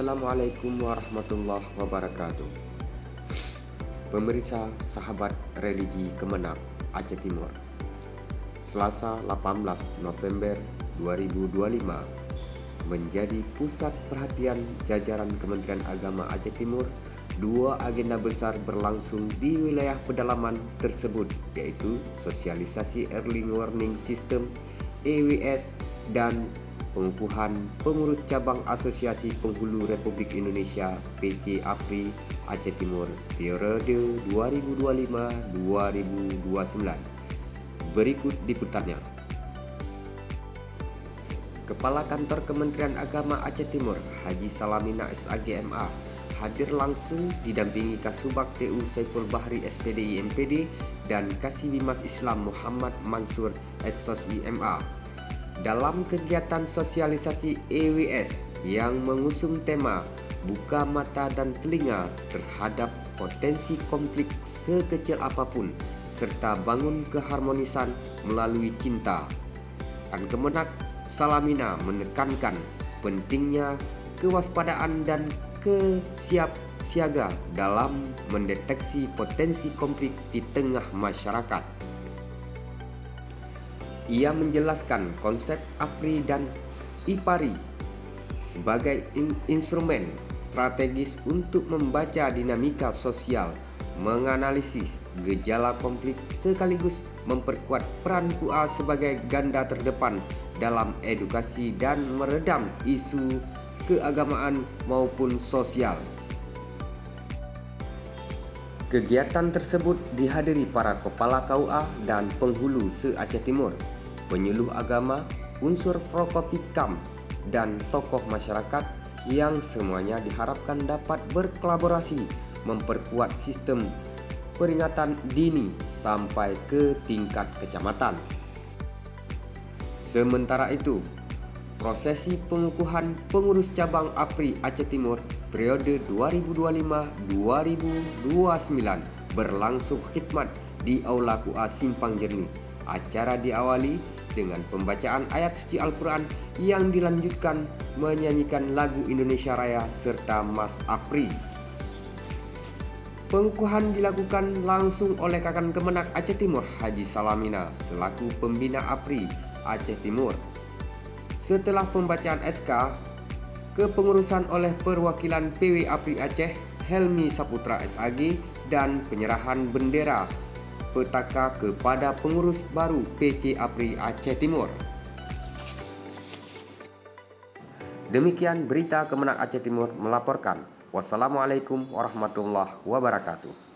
Assalamualaikum warahmatullahi wabarakatuh. Pemirsa sahabat religi Kemenak Aceh Timur, Selasa 18 November 2025 menjadi pusat perhatian jajaran Kementerian Agama Aceh Timur. Dua agenda besar berlangsung di wilayah pedalaman tersebut, yaitu sosialisasi Early Warning System (EWS) dan pengukuhan pengurus cabang Asosiasi Penghulu Republik Indonesia PC APRI Aceh Timur periode 2025-2029. Berikut liputannya. Kepala Kantor Kementerian Agama Aceh Timur Haji Salamina SAGMA hadir langsung didampingi Kasubag TU Saiful Bahri SPDI MPD dan Kasibimas Islam Muhammad Mansur SSOSI MA dalam kegiatan sosialisasi EWS yang mengusung tema Buka Mata dan Telinga terhadap potensi konflik sekecil apapun serta bangun keharmonisan melalui cinta. Kemenak Salamina menekankan pentingnya kewaspadaan dan kesiapsiaga dalam mendeteksi potensi konflik di tengah masyarakat. Ia menjelaskan konsep APRI dan IPARI sebagai instrumen strategis untuk membaca dinamika sosial, menganalisis gejala konflik sekaligus memperkuat peran KUA sebagai ganda terdepan dalam edukasi dan meredam isu keagamaan maupun sosial. Kegiatan tersebut dihadiri para kepala KUA dan penghulu se-Aceh Timur, penyuluh agama, unsur Prokopikam, dan tokoh masyarakat yang semuanya diharapkan dapat berkolaborasi memperkuat sistem peringatan dini sampai ke tingkat kecamatan. Sementara itu, prosesi pengukuhan pengurus cabang APRI Aceh Timur periode 2025-2029 berlangsung khidmat di Aula KUA Simpang Jernih. Acara diawali dengan pembacaan ayat suci Al-Quran yang dilanjutkan menyanyikan lagu Indonesia Raya serta Mas APRI. Pengukuhan dilakukan langsung oleh Kakan Kemenak Aceh Timur Haji Salamina selaku pembina APRI Aceh Timur. Setelah pembacaan SK kepengurusan oleh perwakilan PW APRI Aceh Helmi Saputra SAG dan penyerahan bendera petaka kepada pengurus baru PC APRI Aceh Timur. Demikian berita Kemenak Aceh Timur melaporkan. Wassalamualaikum warahmatullahi wabarakatuh.